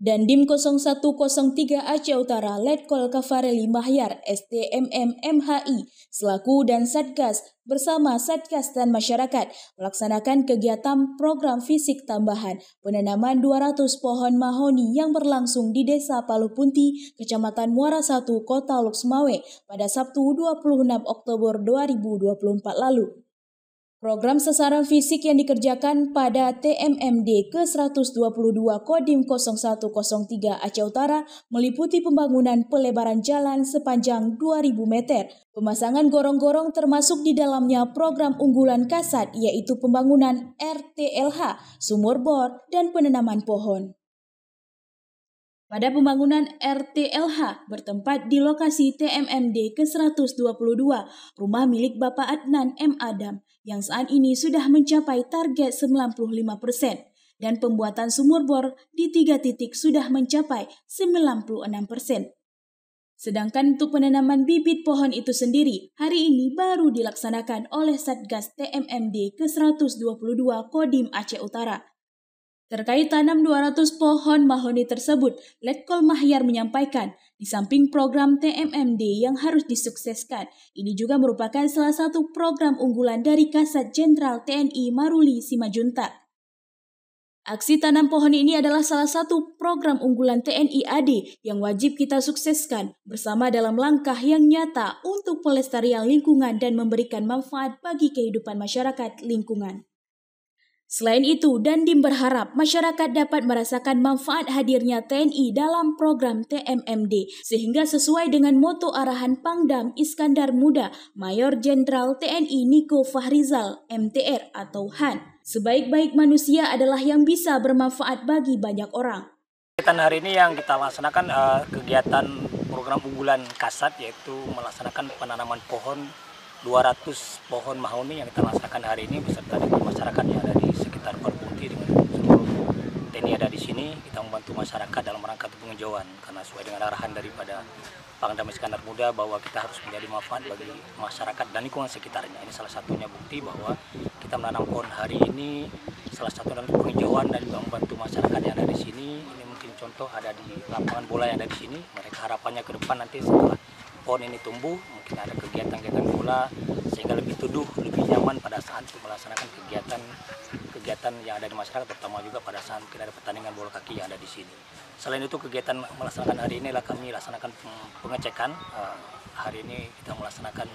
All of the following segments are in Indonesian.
Dandim 0103 Aceh Utara Letkol Kafareli Mahyar STMM MHI selaku dan Satgas bersama Satgas dan masyarakat melaksanakan kegiatan program fisik tambahan penanaman 200 pohon mahoni yang berlangsung di Desa Palupunti, Kecamatan Muara 1, Kota Lok Sumawe pada Sabtu 26 Oktober 2024 lalu. Program sasaran fisik yang dikerjakan pada TMMD ke-122 Kodim 0103 Aceh Utara meliputi pembangunan pelebaran jalan sepanjang 2.000 meter, pemasangan gorong-gorong termasuk di dalamnya program unggulan Kasat yaitu pembangunan RTLH, sumur bor, dan penanaman pohon. Pada pembangunan RTLH bertempat di lokasi TMMD ke-122, rumah milik Bapak Adnan M. Adam yang saat ini sudah mencapai target 95% dan pembuatan sumur bor di 3 titik sudah mencapai 96%. Sedangkan untuk penanaman bibit pohon itu sendiri, hari ini baru dilaksanakan oleh Satgas TMMD ke-122 Kodim Aceh Utara. Terkait tanam 200 pohon mahoni tersebut, Letkol Mahyar menyampaikan, di samping program TMMD yang harus disukseskan, ini juga merupakan salah satu program unggulan dari Kasat Jenderal TNI Maruli Simajuntak. Aksi tanam pohon ini adalah salah satu program unggulan TNI AD yang wajib kita sukseskan bersama dalam langkah yang nyata untuk pelestarian lingkungan dan memberikan manfaat bagi kehidupan masyarakat lingkungan. Selain itu, Dandim berharap masyarakat dapat merasakan manfaat hadirnya TNI dalam program TMMD sehingga sesuai dengan moto arahan Pangdam Iskandar Muda Mayor Jenderal TNI Niko Fahrizal MTR atau Han. Sebaik-baik manusia adalah yang bisa bermanfaat bagi banyak orang. Kegiatan hari ini yang kita laksanakan kegiatan program unggulan Kasat yaitu melaksanakan penanaman pohon 200 pohon mahoni yang kita laksanakan hari ini beserta dengan masyarakat yang ada di sekitar Palupunti dengan seluruh TNI ada di sini. Kita membantu masyarakat dalam rangka penghijauan karena sesuai dengan arahan daripada Pangdam Iskandar Muda bahwa kita harus menjadi manfaat bagi masyarakat dan lingkungan sekitarnya. Ini salah satunya bukti bahwa kita menanam pohon hari ini salah satu dalam penghijauan dan juga membantu masyarakat yang ada di sini. Ini mungkin contoh ada di lapangan bola yang ada di sini. Mereka harapannya ke depan nanti setelah pohon ini tumbuh, mungkin ada kegiatan-kegiatan bola sehingga lebih teduh, lebih nyaman pada saat melaksanakan kegiatan yang ada di masyarakat, terutama juga pada saat mungkin ada pertandingan bola kaki yang ada di sini. Selain itu kegiatan melaksanakan hari ini kami laksanakan pengecekan. Hari ini kita melaksanakan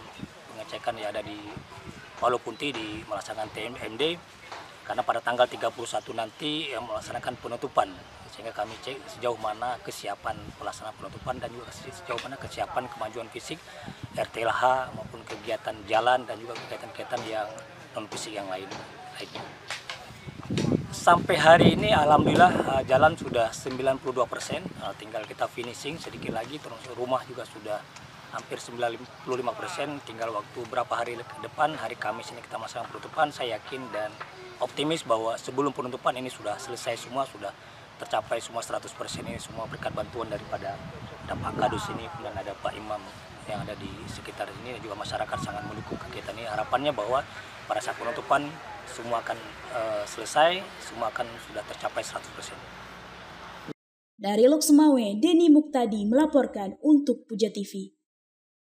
pengecekan yang ada di Palupunti di melaksanakan TMMD karena pada tanggal 31 nanti yang melaksanakan penutupan. Sehingga kami cek sejauh mana kesiapan pelaksanaan penutupan dan juga sejauh mana kesiapan kemajuan fisik RTLH maupun kegiatan jalan dan juga kegiatan-kegiatan yang non fisik yang lainnya. Sampai hari ini alhamdulillah jalan sudah 92%, tinggal kita finishing sedikit lagi, terus rumah juga sudah hampir 95%, tinggal waktu berapa hari ke depan, hari Kamis ini kita melaksanakan penutupan. Saya yakin dan optimis bahwa sebelum penutupan ini sudah selesai semua, sudah tercapai semua 100% ini semua berkat bantuan daripada Pak Kadus ini dan ada Pak Imam yang ada di sekitar ini dan juga masyarakat sangat mendukung kegiatan ini. Harapannya bahwa pada saat penutupan semua akan selesai, semua akan sudah tercapai 100%. Dari Lok Sumawe, Denny Muktadi melaporkan untuk Puja TV.